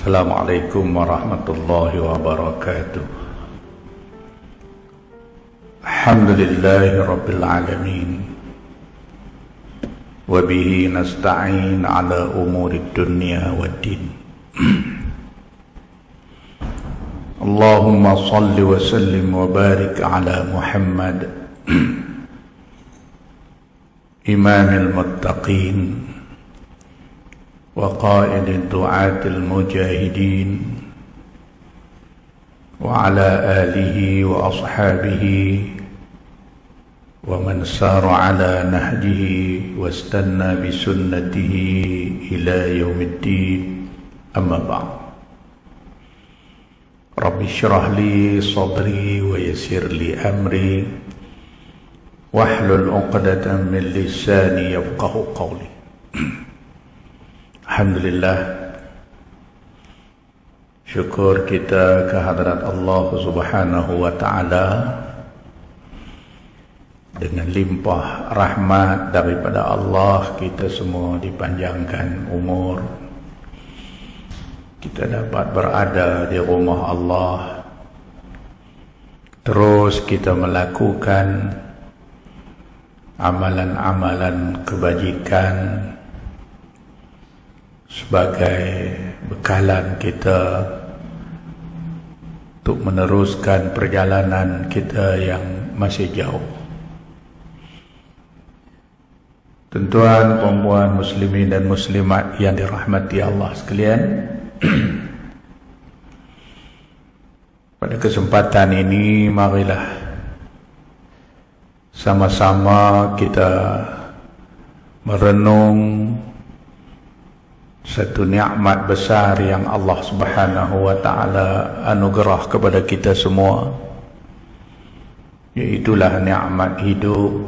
Assalamualaikum warahmatullahi wabarakatuh. Alhamdulillahi rabbil alamin. Wa bihi nasta'in ala umuri dunya waddin. Allahumma salli wa sallim wa barik ala Muhammad imamil muttaqin وقائد الدعاة المجاهدين وعلى آله وأصحابه ومن سار على نهجه واستنى بسنته إلى يوم الدين أما بعد رب اشرح لي صدري ويسر لي أمري واحلل عقدة من لساني يفقهوا قولي. Alhamdulillah, syukur kita kehadrat Allah Subhanahu wa ta'ala. Dengan limpah rahmat daripada Allah, kita semua dipanjangkan umur, kita dapat berada di rumah Allah, terus kita melakukan amalan-amalan kebajikan sebagai bekalan kita untuk meneruskan perjalanan kita yang masih jauh. Tuan-tuan, puan-puan, muslimin dan muslimat yang dirahmati Allah sekalian, pada kesempatan ini marilah sama-sama kita merenung satu nikmat besar yang Allah Subhanahu wa ta'ala anugerah kepada kita semua, iaitulah nikmat hidup,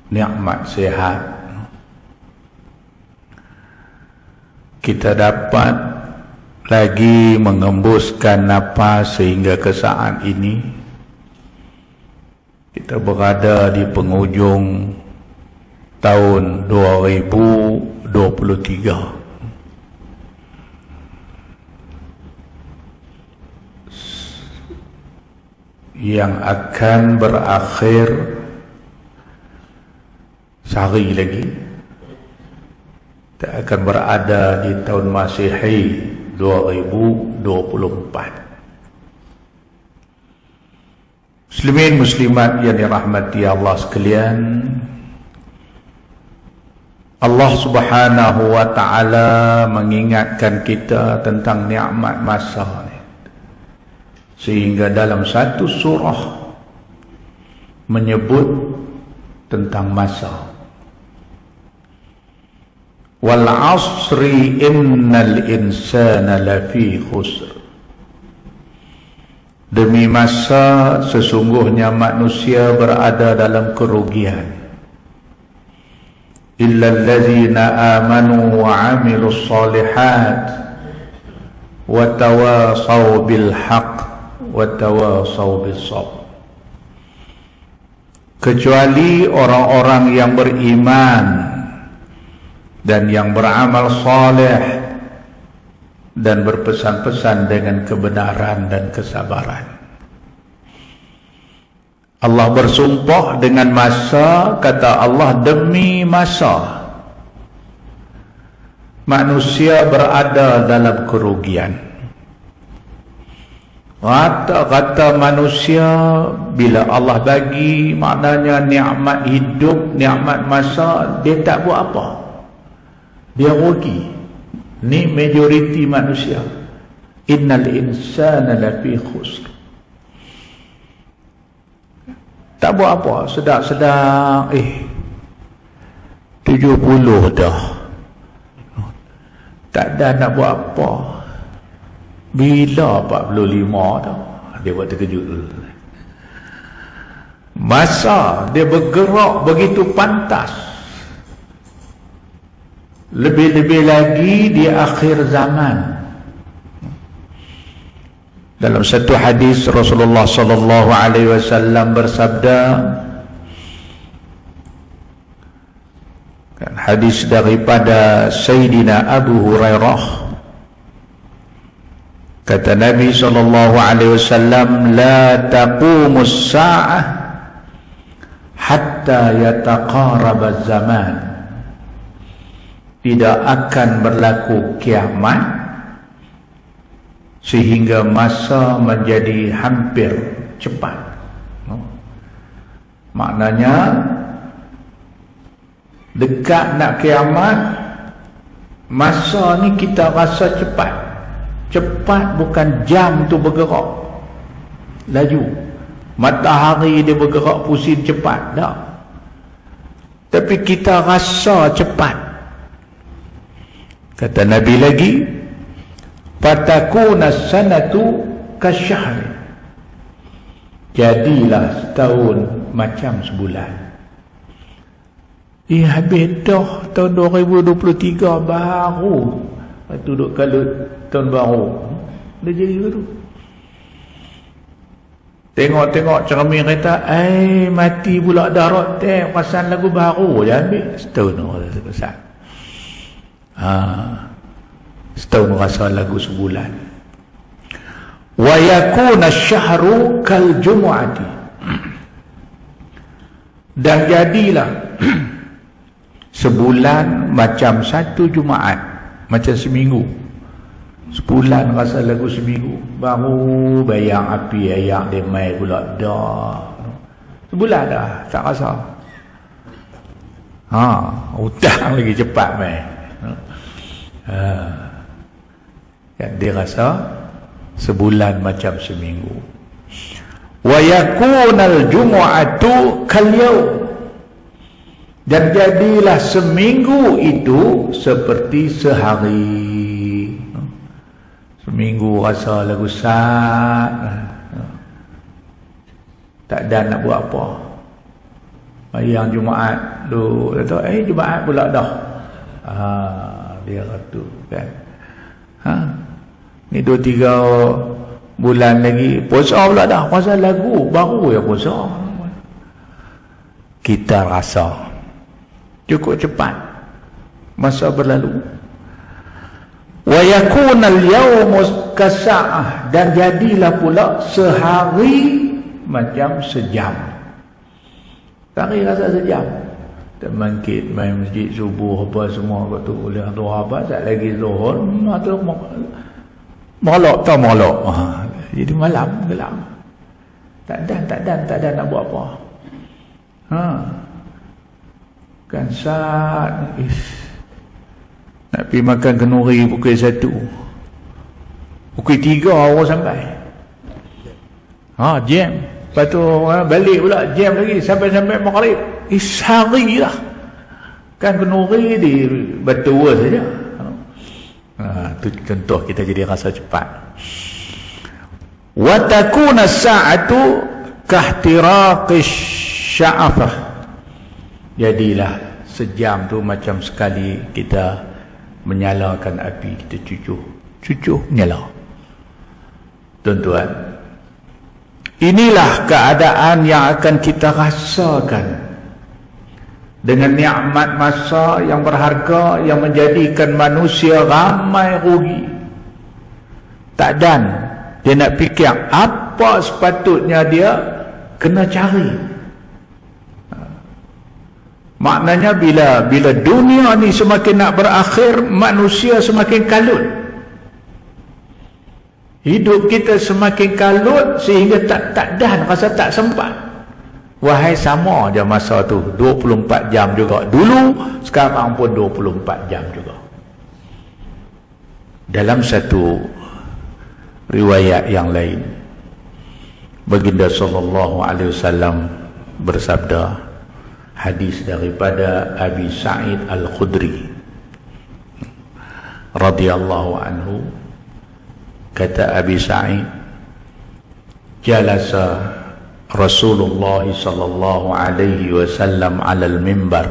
nikmat sehat. Kita dapat lagi mengembuskan nafas sehingga ke saat ini kita berada di penghujung tahun 2023. Yang akan berakhir sehari lagi. Kita akan berada di tahun Masihi 2024. Muslimin muslimat yang dirahmati Allah sekalian, Allah Subhanahu wa ta'ala mengingatkan kita tentang nikmat masa, sehingga dalam satu surah menyebut tentang masa. Wal 'asri innal insana lafi khusr. Demi masa sesungguhnya manusia berada dalam kerugian. Illa allazina amanu wa 'amilus shalihat wa tawasaw bil haqq watawasaw bis-sabr. Kecuali orang-orang yang beriman dan yang beramal saleh dan berpesan-pesan dengan kebenaran dan kesabaran. Allah bersumpah dengan masa, kata Allah, demi masa manusia berada dalam kerugian. Kata manusia bila Allah bagi, maknanya nikmat hidup, nikmat masa, dia tak buat apa, dia rugi. Ni majoriti manusia. Innal insana lafi khusr. Tak buat apa, sedang-sedang 70 dah, tak ada nak buat apa. Bila 45 dah, dia buat terkejut dulu. Masa dia bergerak begitu pantas. Lebih-lebih lagi di akhir zaman. Dalam satu hadis Rasulullah sallallahu alaihi wasallam bersabda, hadis daripada Sayyidina Abu Hurairah, Kata Nabi SAW, la taqumus sa'ah hatta yataqarab az-zaman. Tidak akan berlaku kiamat sehingga masa menjadi hampir cepat. Maknanya dekat nak kiamat, masa ni kita rasa cepat. Cepat bukan jam tu bergerak laju, matahari dia bergerak pusing cepat, tak. Tapi kita rasa cepat. Kata Nabi lagi, fatakuna sanatu kasyahri. Jadilah setahun macam sebulan. Habis dah tahun 2023 baru. Lepas tu duduk kalut tahun baru. Dah jadi tu. Tengok-tengok cermin kereta, mati pula darat teh, perasan lagu baru je ambil. Setahun rasa kesan. Setahun rasa lagu sebulan. Wa yakuna asy-syahru kal jumu'ati. Dan jadilah sebulan macam satu Jumaat, macam seminggu. Sebulan rasa lagu seminggu, baru bayang api ayak dia mai pula dah. Sebulan dah tak rasa. Hutang lagi cepat mai. Dia rasa sebulan macam seminggu. Wa yakunal jumu'atu kal yaum. Dan jadilah seminggu itu seperti sehari. Seminggu rasa lagu sat, tak ada nak buat apa. Yang Jumaat tu kata, Jumaat pula dah. Dia kata kan. Ni 2-3 bulan lagi puasa pula dah. Puasa lagu baru ya puasa. Kita rasa cukup cepat masa berlalu. Wa yakunal yawmu kasa'ah. Dan jadilah pula sehari macam sejam. Sehari rasa sejam. Tak bangkit main masjid subuh apa semua, lepas tu boleh doa apa, tak lagi zuhur, atau molok tak molok. Jadi malam gelap. Tak ada nak buat apa. Kan saat nak pergi makan kenduri pukul 1, pukul 3 orang sampai. Jam. Lepas tu balik pula jam lagi sampai maghrib. Sehari lah. Kan kenduri di Batu saja. Itu contoh kita jadi rasa cepat. Wa takuna sa'atu kahtiraqis sya'afah. Jadilah sejam tu macam sekali kita menyalakan api, kita cucuk nyala. Tuan-tuan, inilah keadaan yang akan kita rasakan dengan nikmat masa yang berharga yang menjadikan manusia ramai rugi. Tak dan dia nak fikir apa sepatutnya dia kena cari. Maknanya bila dunia ni semakin nak berakhir, manusia semakin kalut. Hidup kita semakin kalut sehingga tak dan rasa tak sempat. Wahai, sama je masa tu 24 jam juga dulu, sekarang pun 24 jam juga. Dalam satu riwayat yang lain, baginda sallallahu alaihi wasallam bersabda, hadis daripada Abi Sa'id Al-Khudri radhiyallahu anhu, kata Abi Sa'id, jalasa Rasulullah sallallahu alaihi wasallam 'alal mimbar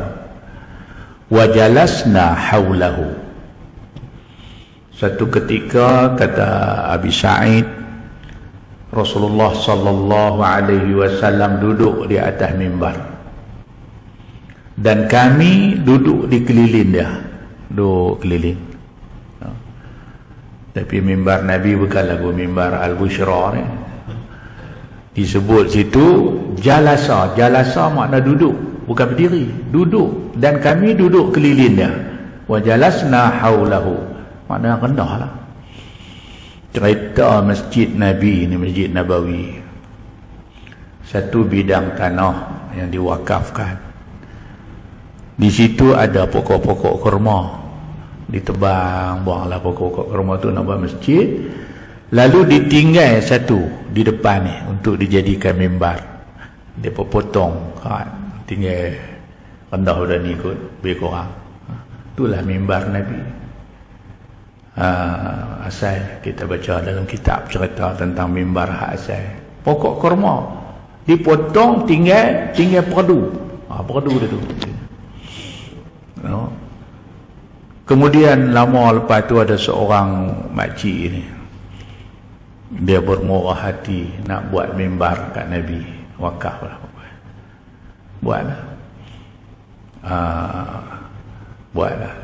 wa jalasna haulahu. Satu ketika, kata Abi Sa'id, Rasulullah sallallahu alaihi wasallam duduk di atas mimbar dan kami duduk di keliling dia, duduk keliling. Tapi mimbar Nabi bukan lagu mimbar Al-Bushra ni. Disebut situ jalasa. Jalasa makna duduk, bukan berdiri, duduk. Dan kami duduk keliling dia. Wa jalasna haulahu, makna rendah lah. Cerita masjid Nabi ni, Masjid Nabawi, satu bidang tanah yang diwakafkan. Di situ ada pokok-pokok kurma, ditebang, buanglah pokok-pokok kurma tu nak buat masjid. Lalu ditinggal satu di depan ni untuk dijadikan mimbar. Dia potong kan, tinggal rendah dah ni ikut lebih kurang. Itulah mimbar Nabi. Asal kita baca dalam kitab cerita tentang mimbar hak asal. Pokok kurma dipotong, tinggal perdu. Perdu dia tu. No. Kemudian lama lepas tu ada seorang makcik ni, dia bermurah hati nak buat mimbar kat Nabi, wakaf lah. Buatlah. Buatlah.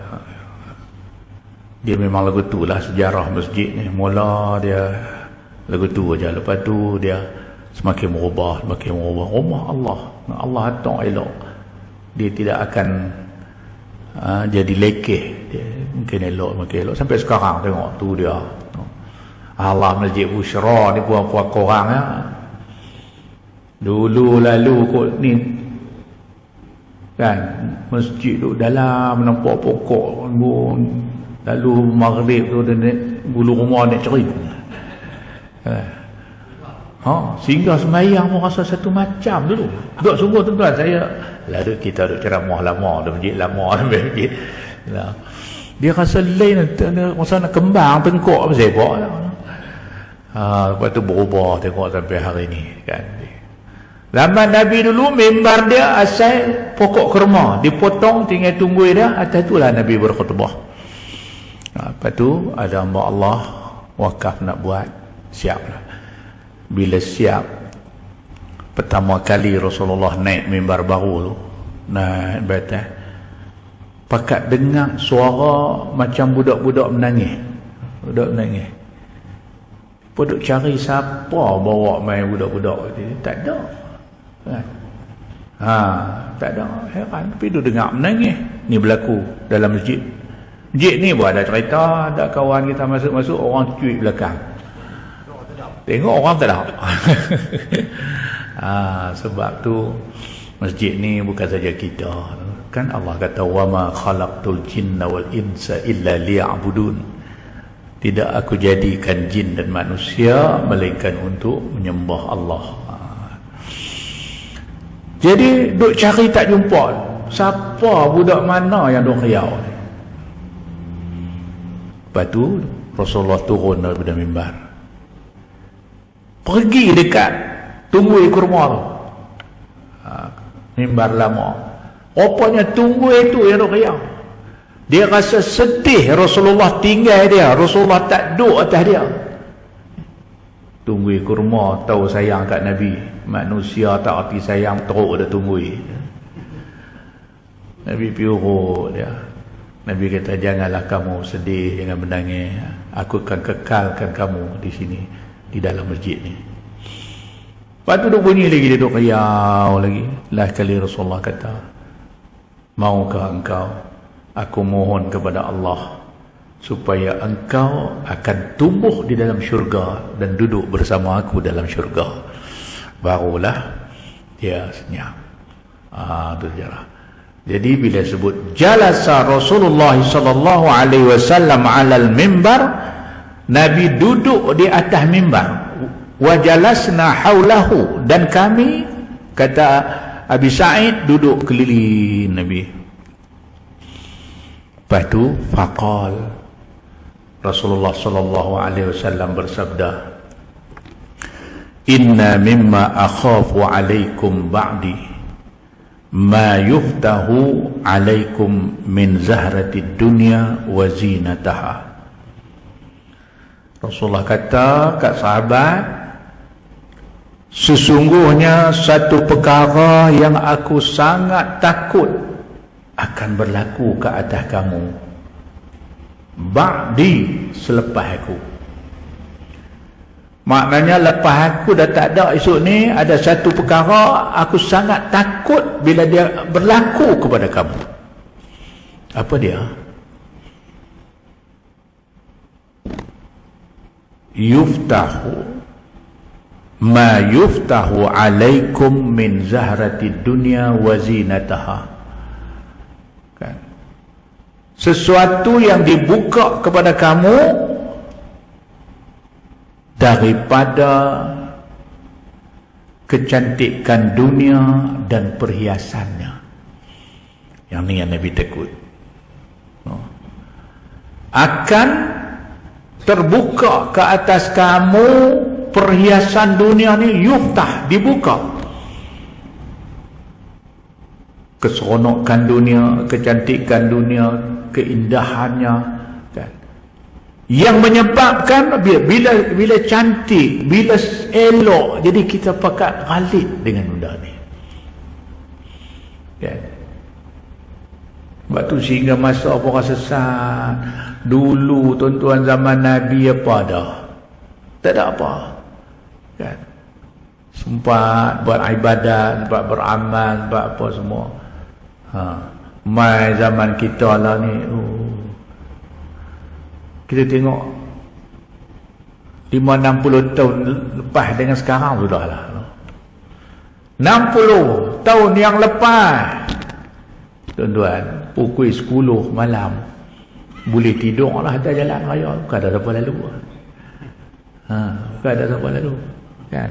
Dia memang lagu tu lah sejarah masjid ni. Mula dia lagu tu aja, lepas tu dia semakin merubah. Rumah Allah atok elok. Dia tidak akan jadi lekeh. Dia mungkin elok sampai sekarang. Tengok tu dia. Allah Masjid Bushra ni puan-puan korang ya. Dulu lalu kot ni kan, masjid tu dalam nampak pokok, lalu maghrib tu dia bulu rumah nak ceri. Sehingga semayang pun rasa satu macam dulu. Duk sungguh tuan-tuan, saya lalu kita duk ceramah lama, dah masjid lama dah masjid. Dia rasa lain, masa nak kembang tengkok apa sebab lah. Lepas tu berubah tengok sampai hari ni kan. Zaman Nabi dulu mimbar dia asal pokok kurma, dipotong tinggal tunggu dia, atas itulah Nabi berkhutbah. Lepas tu ada hamba Allah wakaf nak buat, siaplah. Bila siap, pertama kali Rasulullah naik mimbar baru tu, naik batas, pakat dengar suara macam budak-budak menangis. Budak menangis. Duk cari siapa bawa main budak-budak ni. Tak ada kan? Tak ada. Heran. Tapi dia dengar menangis. Ni berlaku dalam masjid. Masjid ni pun ada cerita, ada kawan kita masuk-masuk, orang cuit belakang. Tengok orang tak ada. Sebab tu masjid ni bukan saja kita. Kan Allah kata wa ma khalaqtul jinna wal insa illa liya'budun. Tidak aku jadikan jin dan manusia melainkan untuk menyembah Allah. Jadi duk cari tak jumpa. Siapa budak mana yang duk riau ni? Lepas tu Rasulullah turun daripada mimbar, pergi dekat tunggui kurma tu, mimbar lama. Rupanya tunggui itu yang duk riau. Dia rasa sedih Rasulullah tinggal dia, Rasulullah tak duduk atas dia. Tunggui kurma tahu sayang kat Nabi. Manusia tak arti sayang, teruk dia tunggui. Nabi piuruk dia. Nabi kata, janganlah kamu sedih, jangan menangis. Aku akan kekalkan kamu di sini, di dalam masjid ni. Lepas tu duk bunyi lagi, dia duk riau lagi. Last kali Rasulullah kata, maukah engkau aku mohon kepada Allah supaya engkau akan tumbuh di dalam syurga dan duduk bersama aku dalam syurga. Barulah dia senyap. Itu sejarah. Jadi bila sebut jalasa Rasulullah sallallahu alaihi wasallam alal mimbar, Nabi duduk di atas mimbar. Wa jalasna haulahu, dan kami, kata Abi Sa'id, duduk keliling Nabi. Lepas tu faqal, Rasulullah sallallahu alaihi wasallam bersabda, inna mimma akhafu alaikum ba'di ma yuftahu alaikum min zahratid dunya wa zinataha. Rasulullah kata kat sahabat, sesungguhnya satu perkara yang aku sangat takut akan berlaku ke atas kamu, ba'di, selepas aku. Maknanya lepas aku dah tak ada esok ni, ada satu perkara aku sangat takut bila dia berlaku kepada kamu. Apa dia? Yuftahu ma yuftahu alaikum min zahrati dunya wa zinataha. Kan? Sesuatu yang dibuka kepada kamu daripada kecantikan dunia dan perhiasannya. Yang ni yang Nabi takut. Akan terbuka ke atas kamu perhiasan dunia ni, yuftah, dibuka. Keseronokan dunia, kecantikan dunia, keindahannya, kan? Yang menyebabkan bila cantik, bila elok, jadi kita pakat ghalib dengan benda ni. Kan? Sebab tu sehingga masa orang sesat dulu, tuan-tuan, zaman Nabi apa dah? Tak ada apa. Kan? Sempat buat ibadat, sempat beramal, sempat apa semua. Mai zaman kita lah ni, kita tengok 5-60 tahun lepas dengan sekarang sudah lah. 60 tahun yang lepas, tuan-tuan, pukul 10 malam boleh tidur lah atas jalan raya, bukan ada siapa lalu. Bukan ada siapa lalu, kan?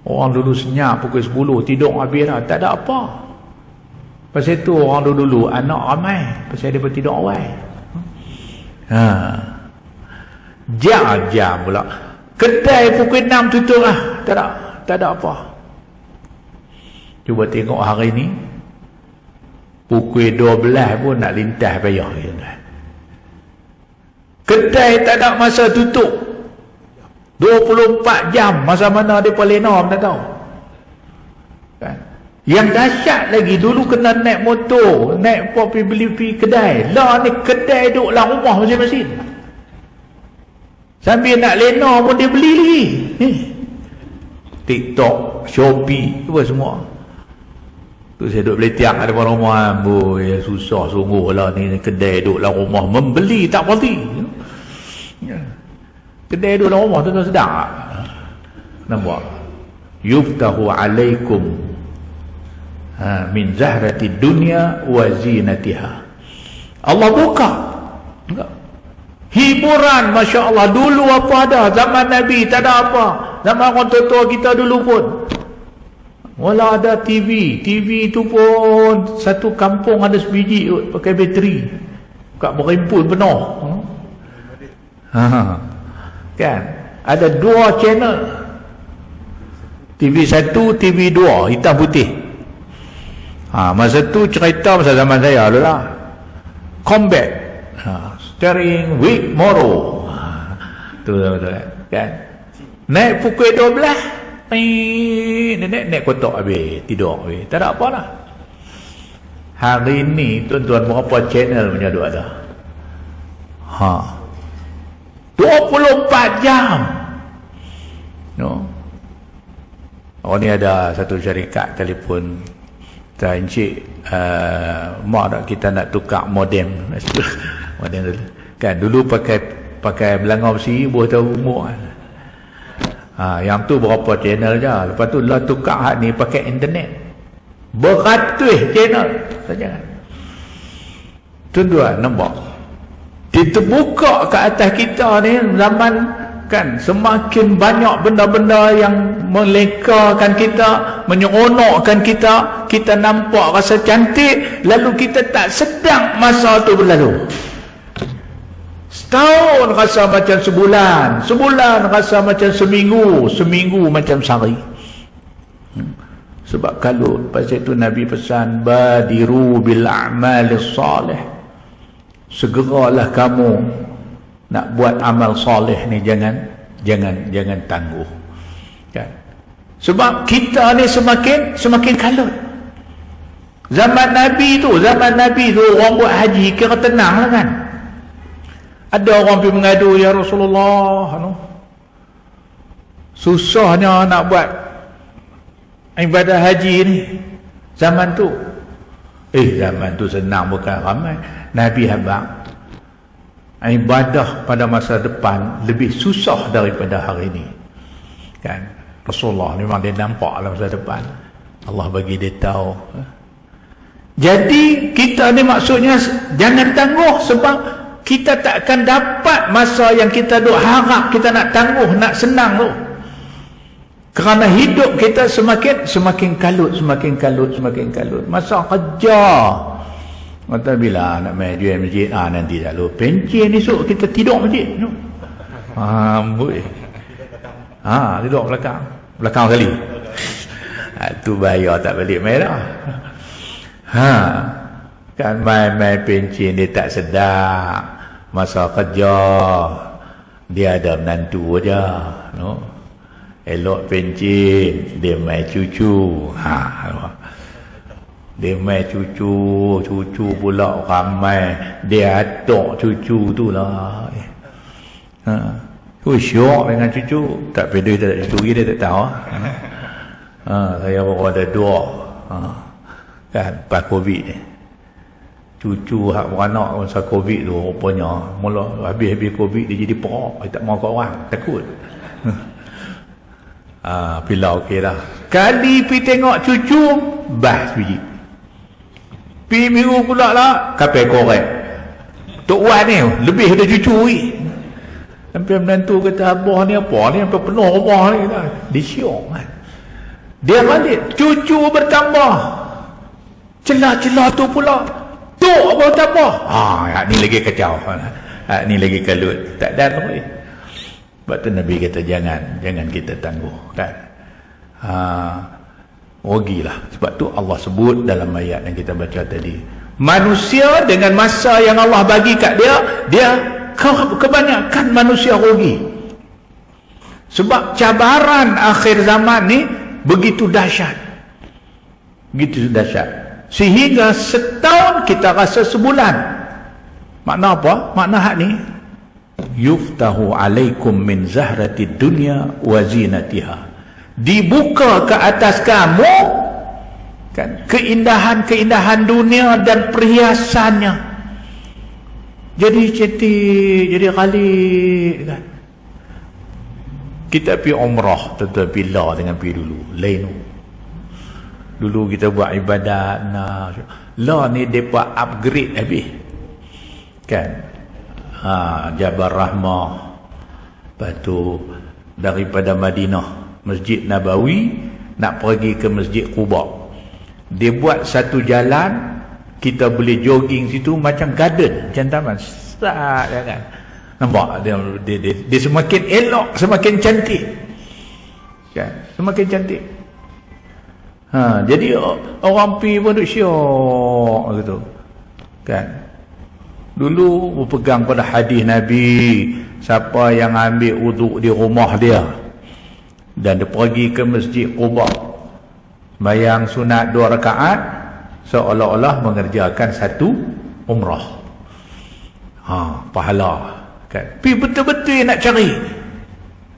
Orang dulu senyap pukul 10 tidur habis dah, tak ada apa. Pasal tu orang dulu anak ramai, pasal dia tidur awal. Jam pula kedai pukul 6 tutup lah, tak ada apa. Cuba tengok hari ni pukul 12 pun nak lintas payah. Kedai tak ada masa tutup 24 jam, masa mana dia lena tak tahu. Kan? Yang dahsyat lagi, dulu kena naik motor, naik pergi beli kedai. Lah ni kedai duduk lah rumah masing-masing. Sambil nak lena pun dia beli lagi. TikTok, Shopee, apa semua. Tu saya duduk beli tiang ada depan rumah. Boy, susah sungguh lah ni kedai duduk lah rumah. Membeli tak berhenti. Kedai duduk lah rumah tu sedang tak? Nampak? Yuftahu alaikum min zahrati dunya wa zinatiha. Allah buka. Hiburan, Masya Allah. Dulu apa ada? Zaman Nabi tak ada apa. Zaman orang tua-tua kita dulu pun wala ada TV. TV tu pun satu kampung ada sebiji pakai bateri. Kat berimpun penuh. Kan? Ada 2 channel. TV 1, TV 2, hitam putih. Masa tu cerita masa zaman saya dulu lah. Combat. Starring Wick Morrow. Tu kan. Naik pukul 12. Nenek kotak habis, tidur habis. Tak ada apa lah. Hari ni tuan-tuan berapa channel punya duk ada? 24 jam. No. Oh ni ada satu syarikat telefon. Tak encik, mak nak kita nak tukar modem. Modem dulu. Kan dulu pakai belangau besi, buah tahu umur. Yang tu berapa channel je. Lepas tu lah tukar hak ni pakai internet. Beratus channel saja. Tuan-tuan nampak? Diterbuka ke atas kita ni zaman kan, semakin banyak benda-benda yang melekakan kita, menyeronokkan kita. Kita nampak rasa cantik, lalu kita tak sedang masa tu berlalu. Setahun rasa macam sebulan, sebulan rasa macam seminggu, seminggu macam sehari. Sebab kalau pasal itu Nabi pesan, badiru bil a'malis salih. Segeralah kamu nak buat amal soleh ni, jangan tangguh. Kan? Sebab kita ni semakin kalut. Zaman Nabi tu orang buat haji kira tenang lah kan. Ada orang pergi mengadu, ya Rasulullah, susahnya nak buat ibadah haji ni zaman tu. Zaman tu senang, bukan ramai. Nabi habaq, ibadah pada masa depan lebih susah daripada hari ini, kan? Rasulullah memang dia nampak dalam masa depan, Allah bagi dia tahu. Jadi kita ni maksudnya jangan tangguh, sebab kita tak akan dapat masa yang kita duk harap kita nak tangguh, nak senang tu. Kerana hidup kita semakin kalut. Masa kerja, kata bila nak main jual masjid, nanti tak lu pencen esok kita tidur masjid. Tidur belakang sekali. Tu bahaya, tak balik main dah. Kan main pencen, dia tak sedar. Masa kerja dia ada menantu aja, elok pencen, dia main cucu. Dia main cucu pula ramai, dia atok cucu tu lah. Syok dengan cucu. Tak pedih, tak ada cucu lagi, dia tak tahu. Saya baru ada 2 kan, pas Covid ni. Cucu hak beranak masa Covid tu rupanya mula habis Covid dia jadi perok, dia tak mahu kat orang, takut. Bila okey dah. Kali pergi tengok cucu, bas biji. Pergi minggu pula lah, kapal korek. Tok Wan ni lebih dari cucu ni. Sampai menantu kata, abah ni apa ni, sampai penuh rumah ni dah. Dia syok kan. Dia balik, cucu bertambah. Celah-celah tu pula, tok apa tambah. Ni lagi kacau. Ni lagi kalut. Tak ada lagi. Sebab tu Nabi kata jangan kita tangguh, kan. Rugilah. Sebab tu Allah sebut dalam ayat yang kita baca tadi, manusia dengan masa yang Allah bagi kat dia kebanyakan manusia rugi. Sebab cabaran akhir zaman ni begitu dahsyat, sehingga setahun kita rasa sebulan. Makna apa? Makna hak ni, yuftahu alaikum min zahrati dunya wa zinatiha, dibuka ke atas kamu, kan, keindahan dunia dan perhiasannya. Jadi cantik, jadi khalid, kan. Kita pergi umrah, tetapi lah dengan pergi dulu lain. Dulu kita buat ibadat, lah ni depa upgrade habis, kan. Jabal Rahmah, lepas tu daripada Madinah Masjid Nabawi nak pergi ke Masjid Quba, dia buat satu jalan, kita boleh jogging situ macam garden, macam taman. Kan? Nampak dia semakin elok, semakin cantik, kan? Semakin cantik. Jadi orang pergi pun duk syok gitu, kan. Dulu berpegang pada hadis Nabi, siapa yang ambil wuduk di rumah dia dan dia pergi ke Masjid Quba, sembahyang sunat 2 rakaat, seolah-olah mengerjakan satu umrah. Pahala, kan. Pergi betul-betul nak cari.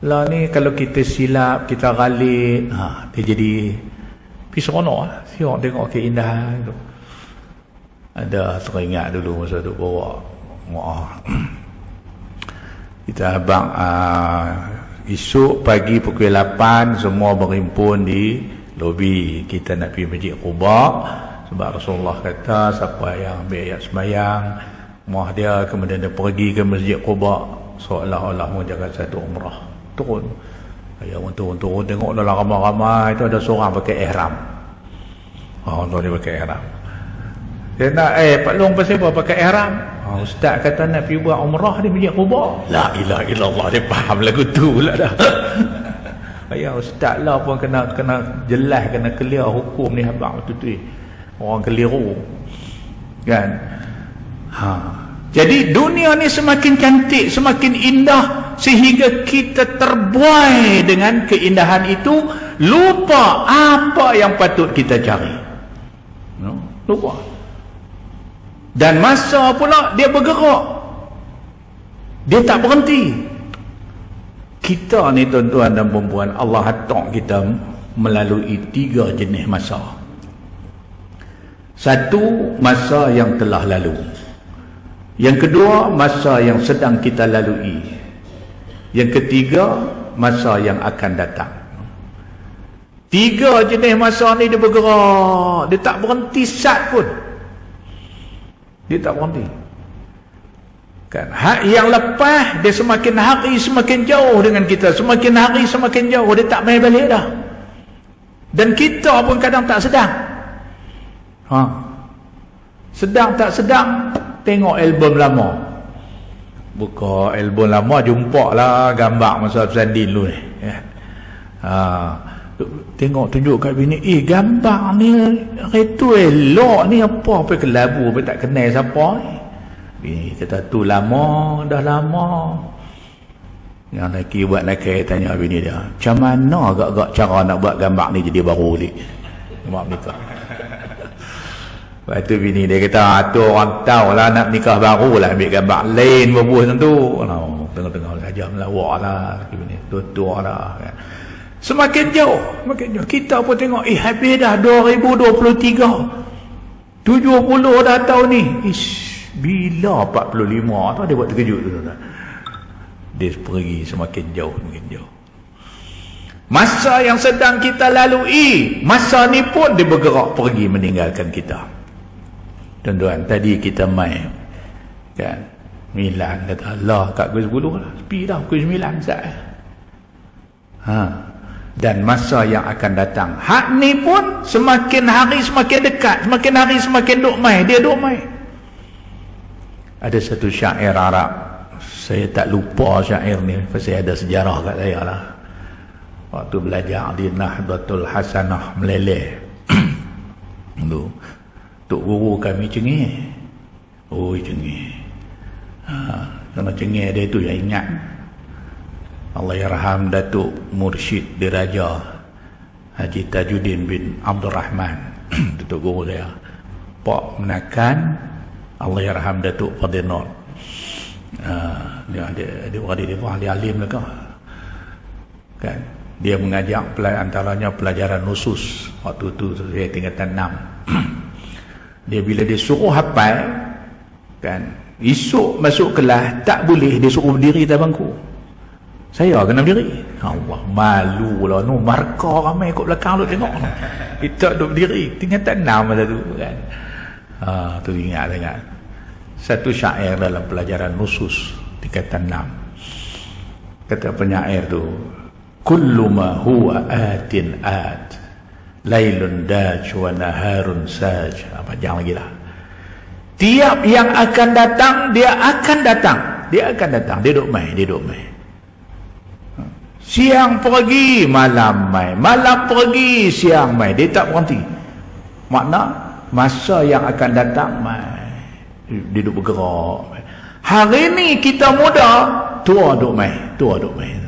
Lah ni kalau kita silap, kita ghalid, dia jadi pergi seronok, siap tengok keindahan tu. Ada teringat dulu masa tu bawa kita abang, esok pagi pukul 8 semua berhimpun di lobi, kita nak pergi Masjid Quba. Sebab Rasulullah kata siapa yang ambil ayat sembahyang rumah dia, kemudian dia pergi ke Masjid Quba, seolah-olah menjaga satu umrah. Turun turun tengok dalam ramai-ramai itu ada seorang pakai ihram. Orang dia pakai ihram. Dia nak, Pak Long pasal apa pakai ihram? Ustaz kata nak pergi buat umrah di Masjid Quba. La ilaha illallah, dia faham lagu tu pula dah. Ya ustaz lah pun kena jelas, kena clear hukum ni abang tu. Orang keliru, kan. Jadi dunia ni semakin cantik, semakin indah, sehingga kita terbuai dengan keindahan itu, lupa apa yang patut kita cari. Lupa. Dan masa pula dia bergerak. Dia tak berhenti. Kita ni tuan-tuan dan perempuan, Allah hantar kita melalui 3 jenis masa. Satu, masa yang telah lalu. Yang kedua, masa yang sedang kita lalui. Yang ketiga, masa yang akan datang. 3 jenis masa ni dia bergerak. Dia tak berhenti sat pun. Dia tak berhenti. Kan? Yang lepas, dia semakin hari semakin jauh dengan kita. Semakin hari semakin jauh. Dia tak main balik dah. Dan kita pun kadang tak sedang. Sedang tak sedang, tengok album lama. Buka album lama, jumpa lah gambar masa Sandin dulu ni. Tengok tunjuk kat bini, gambar ni itu elok ni, apa kelabu, apa tak kenal siapa ni. Bini kata tu lama, dah lama. Yang lelaki buat lelaki tanya bini dia, macam mana agak-agak cara nak buat gambar ni jadi baru ni? Gambar nikah. Lepas tu bini dia kata, tu orang tahu lah nak nikah baru lah, ambil gambar lain berbuah tentu. Tengah-tengah saja melawak lah. Bini tutur lah. Semakin jauh, semakin jauh. Kita pun tengok, habis dah 2023. 70 dah tahun ni. Bila 45 tu dia buat terkejut tu. Dia pergi semakin jauh, semakin jauh. Masa yang sedang kita lalui, masa ni pun dia bergerak pergi meninggalkan kita. Tuan-tuan, tadi kita main kan, Milan kata Allah kat pukul 10 lah, sepi dah pukul 9 sat. Dan masa yang akan datang, hak ni pun semakin hari semakin dekat, semakin hari semakin duk main, dia duk main. Ada satu syair Arab, saya tak lupa syair ni, pasal ada sejarah kat saya lah. Waktu belajar di Nahdlatul Hasanah Meleleh, Tok Guru kami cengih. Cengih. Kerana cengih dia tu yang ingat. Allahyarham Datuk Mursyid Diraja Haji Tajuddin bin Abdul Rahman, Tok Guru saya. Pak menakan Allahyarham Datuk Fadil Nur. Dia ahli alim lah kan. Dia mengajak antaranya pelajaran nusus. Waktu tu saya tingkatan 6. Dia bila dia suruh hafal kan, esok masuk kelas tak boleh dia suruh berdiri atas bangku. Saya kena berdiri. Allah, malu lah no, markah ramai kat belakang tu tengok. Kita duduk berdiri tingkatan 6 masa tu kan. Tu ingat sangat. Satu syair dalam pelajaran nusus tingkatan 6. Kata penyair tu, kullu ma huwa atin at, lailun daj wa naharun saj. Panjang lagi lah. Tiap yang akan datang, dia akan datang. Dia akan datang. Dia duk main, dia duk main. Siang pergi, malam main. Malam pergi, siang main. Dia tak berhenti. Makna masa yang akan datang main. Dia duk bergerak. Hari ni kita muda, tua duk main. Tua duk main.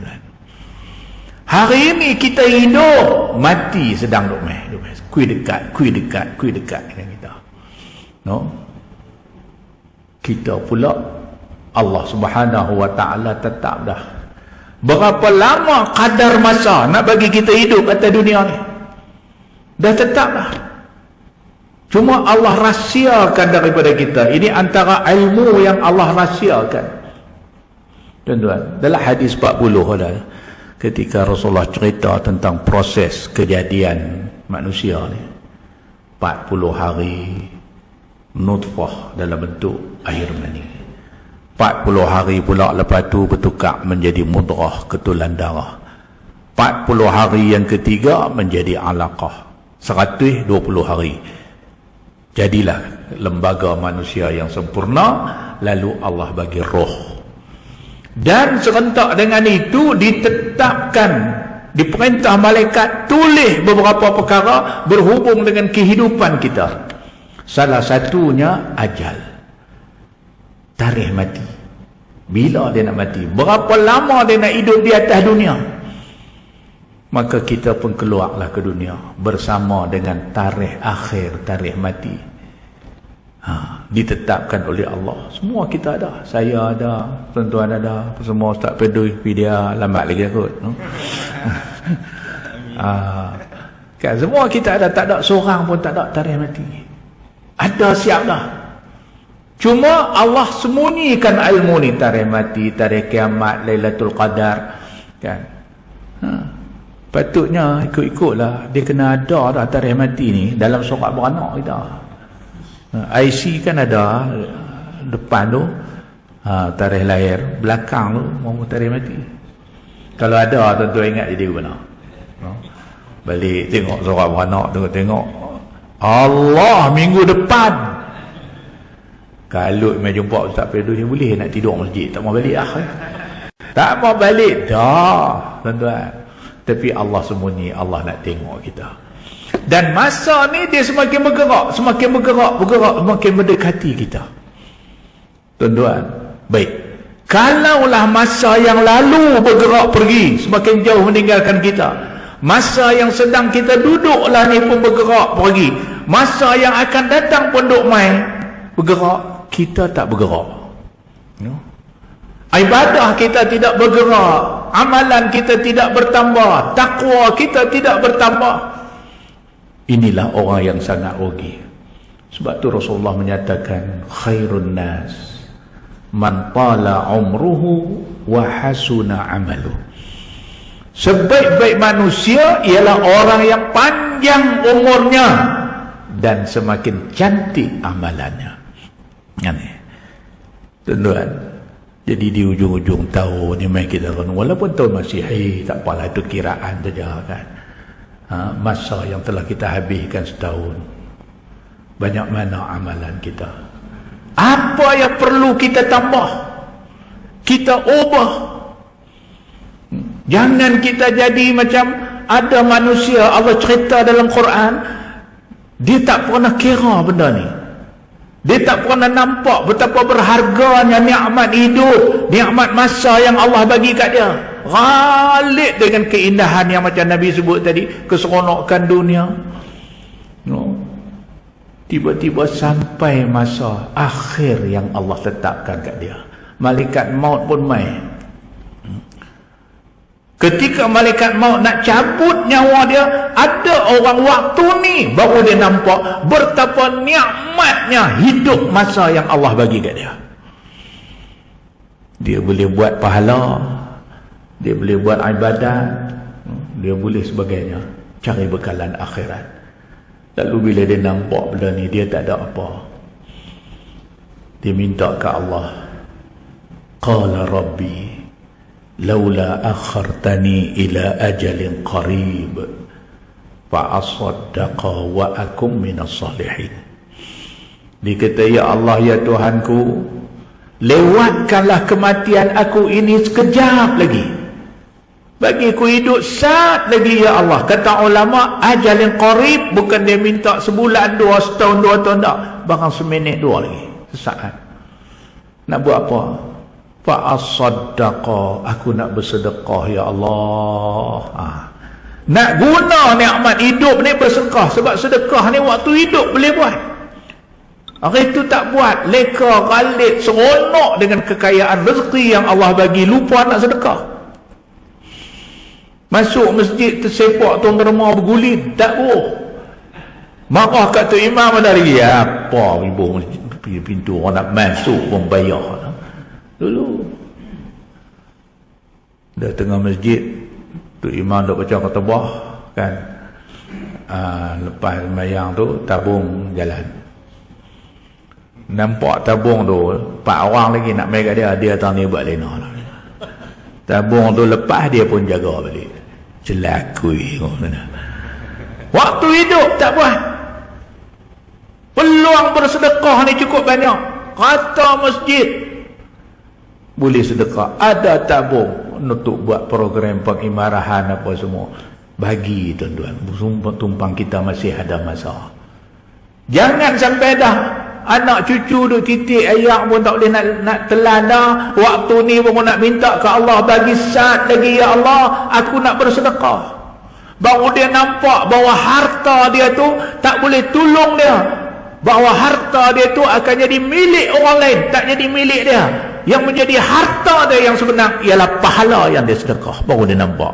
Hari ini kita hidup, mati sedang duk main. Kui dekat dengan kita. No? Kita pula Allah Subhanahu wa taala tetap dah. Berapa lama kadar masa nak bagi kita hidup atas dunia ni? Dah tetap dah. Cuma Allah rahsiakan daripada kita. Ini antara ilmu yang Allah rahsiakan. Tuan-tuan, dalam hadis 40 ada, ketika Rasulullah cerita tentang proses kejadian manusia ni, 40 hari nutfah dalam bentuk air mani, 40 hari pula lepas tu bertukar menjadi mudrah, ketulan darah, 40 hari yang ketiga menjadi alaqah, 120 hari jadilah lembaga manusia yang sempurna. Lalu Allah bagi roh, dan serentak dengan itu ditetapkan, diperintah malaikat tulis beberapa perkara berhubung dengan kehidupan kita. Salah satunya ajal, tarikh mati, bila dia nak mati, berapa lama dia nak hidup di atas dunia. Maka kita pun keluarlah ke dunia bersama dengan tarikh akhir, tarikh mati. ditetapkan oleh Allah. Semua kita ada. Saya ada, tuan-tuan ada, semua Ustaz Pedui, dia lambat lagi kot. Kan semua kita ada, tak ada seorang pun tak ada tarikh mati. Ada, siap dah. Cuma Allah sembunyikan ilmu ni, tarikh mati, tarikh kiamat, Lailatul Qadar, kan. Patutnya ikut-ikutlah, dia kena ada dah tarikh mati ni dalam surat beranak kita. IC kan ada depan tu tarikh lahir, belakang tu mau tarikh mati. Kalau ada, tentu ingat jadi benar. Balik tengok surat beranak, tengok Allah minggu depan. Kalau mai jumpa Ustaz Pedui, boleh nak tidur masjid, tak mau balik lah. Tak mau balik dah, tuan-tuan. Tapi Allah sembunyi, Allah nak tengok kita. Dan masa ni dia semakin bergerak, semakin mendekati kita. Tuan-tuan, baik. Kalaulah masa yang lalu bergerak pergi, semakin jauh meninggalkan kita. Masa yang sedang kita duduklah ni pun bergerak pergi. Masa yang akan datang pun duk main bergerak, kita tak bergerak. Ibadah kita tidak bergerak, amalan kita tidak bertambah, takwa kita tidak bertambah. Inilah orang yang sangat rugi. Sebab tu Rasulullah menyatakan khairun nas man tala umruhu wa hasuna amaluh. Sebaik-baik manusia ialah orang yang panjang umurnya dan semakin cantik amalannya. Tuan-tuan, jadi di ujung-ujung tahun ni mai kita kan, walaupun tahun Masihi, tak apalah, itu kiraan saja kan. Masa yang telah kita habiskan setahun, banyak mana amalan kita, apa yang perlu kita tambah, kita ubah. Jangan kita jadi macam ada manusia, Allah cerita dalam Quran, dia tak pernah kira benda ni. Dia tak pernah nampak betapa berharganya nikmat hidup, nikmat masa yang Allah bagi kat dia. Ghalib dengan keindahan yang macam Nabi sebut tadi, keseronokan dunia. Tiba-tiba sampai masa akhir yang Allah tetapkan kat dia. Malaikat maut pun main. Ketika malaikat maut nak cabut nyawa dia, ada orang waktu ni baru dia nampak betapa nikmatnya hidup masa yang Allah bagi kat dia. Dia boleh buat pahala, dia boleh buat ibadat, dia boleh sebagainya, cari bekalan akhirat. Lalu bila dia nampak benda ni, dia tak ada apa, dia minta ke Allah, qala rabbi laula akhartani ila ajalin qarib fa asaddaqa wa akum minas salihin. Dia kata, ya Allah, ya Tuhanku, lewatkanlah kematian aku ini sekejap lagi, bagi aku hidup saat lagi, ya Allah. Kata ulama, ajalin qarib bukan dia minta sebulan, dua, setahun, 2 tahun, tak, bahkan seminit, 2 lagi, sesaat. Nak buat apa? Fa'asaddaqa, aku nak bersedekah, ya Allah. Nak guna nikmat hidup ni bersedekah, sebab sedekah ni waktu hidup boleh buat. Hari itu tak buat, leka, ghalib, seronok dengan kekayaan rezeki yang Allah bagi, lupa nak sedekah. Masuk masjid tersepak tuan derma berguling, tak buh. Marah kata imam ada lagi, apa ibu pintu orang nak masuk pun bayar. Dulu dah tengah masjid tu, imam duk baca khutbah kan, lepas sembahyang tu tabung jalan, nampak tabung tu 4 orang lagi nak mai kat dia, dia tani buat lena lah. Tabung tu lepas, dia pun jaga balik. Celakui waktu hidup tak buat. Peluang bersedekah ni cukup banyak. Kata masjid boleh sedekah, ada tabung untuk buat program pengimarahan apa semua, bagi tuan-tuan. Tumpang kita masih ada masa. Jangan sampai dah anak cucu duk titik ayak pun tak boleh nak telan dah. Waktu ni pun nak minta ke Allah, bagi saat lagi, ya Allah, aku nak bersedekah. Baru dia nampak bahawa harta dia tu tak boleh tolong dia. bahawa harta dia tu akan jadi milik orang lain, tak jadi milik dia. Yang menjadi harta dia yang sebenar ialah pahala yang dia sedekah. Baru dia nampak.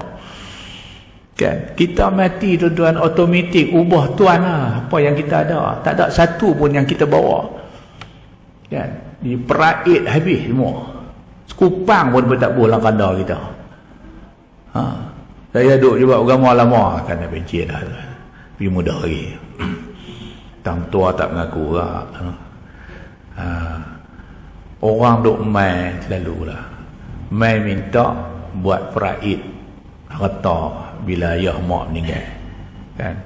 Kan? Kita mati tuan-tuan, automatik ubah tuan lah apa yang kita ada. Tak ada satu pun yang kita bawa. Kan? Diperaid habis semua. Sekupang pun tak boleh dalam kadar kita. Saya duduk juga agama lama kan benci dah. Pergi muda lagi. Tang tua tak mengaku lah. Orang duk mai selalulah. Mai minta buat peraid harta bila ayah mak meninggal. Kan?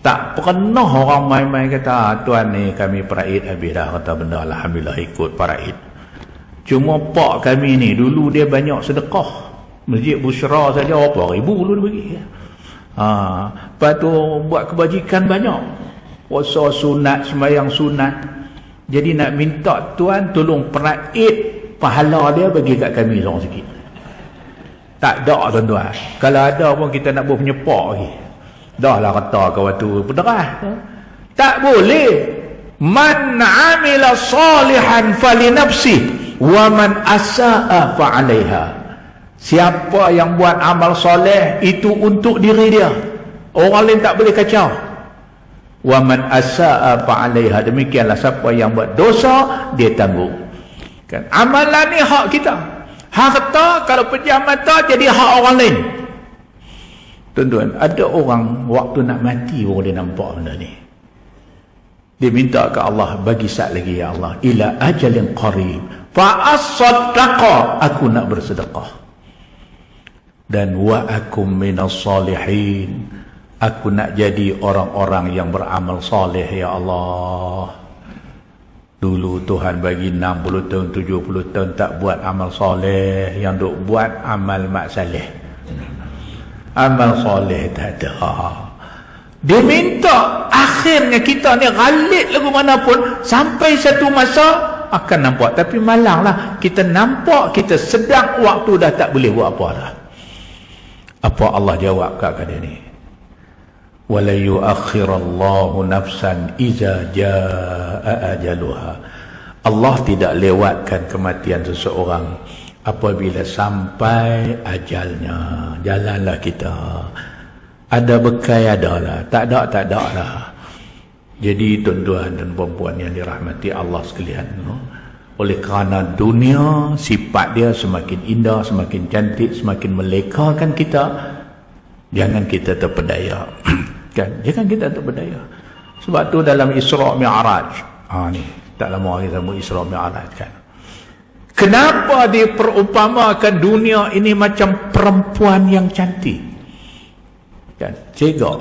Tak pernah orang mai-mai kata, tuan ni kami peraid habis dah harta benda, alhamdulillah ikut peraid. Cuma pak kami ni dulu dia banyak sedekah. Masjid Bushra saja berapa ribu dulu dia bagi. Lepas tu buat kebajikan banyak. Puasa sunat, sembahyang sunat. Jadi nak minta tuan tolong peraid pahala dia bagi kat kami seorang sikit. Tak ada tuan-tuan. Kalau ada pun kita nak buat penyepak lagi. Dah lah kata kau waktu berderah. Tak boleh. Man amila salihan falinafsi wa man asa'a fa'alaiha. Siapa yang buat amal soleh itu untuk diri dia. Orang lain tak boleh kacau. Wa man asa'a fa'alaiha. Demikianlah siapa yang buat dosa dia tanggung. Kan? Amalan ni hak kita. Harta kalau pejam mata jadi hak orang lain. Tuan-tuan, ada orang waktu nak mati baru dia nampak benda ni. Dia minta ke Allah, bagi sat lagi ya Allah, ila ajalin qarib fa as-saddaqa, aku nak bersedekah. Dan wa akum minas salihin, aku nak jadi orang-orang yang beramal soleh ya Allah. Dulu Tuhan bagi 60 tahun 70 tahun tak buat amal soleh, yang duk buat amal mak saleh. Amal soleh tak ada. Dia minta akhirnya kita ni ghalid lagu manapun sampai satu masa akan nampak. Tapi malanglah kita nampak kita sedang waktu dah tak boleh buat apa dah. Apa Allah jawab kat dia ni? Wala yuakhirallahu nafsan iza jaa ajaluha. Allah tidak lewatkan kematian seseorang apabila sampai ajalnya. Jalanlah kita. Ada bekai adalah, tak ada lah. Jadi tuan-tuan dan puan-puan yang dirahmati Allah sekalian, oleh kerana dunia sifat dia semakin indah, semakin cantik, semakin melekakan kita, jangan kita terpedaya. Kan? Jangan kita terpedaya. Sebab tu dalam Isra Mi'raj, ni tak lama lagi sama Isra Mi'raj kan. Kenapa diperumpamakan dunia ini macam perempuan yang cantik? Kan? Cegak.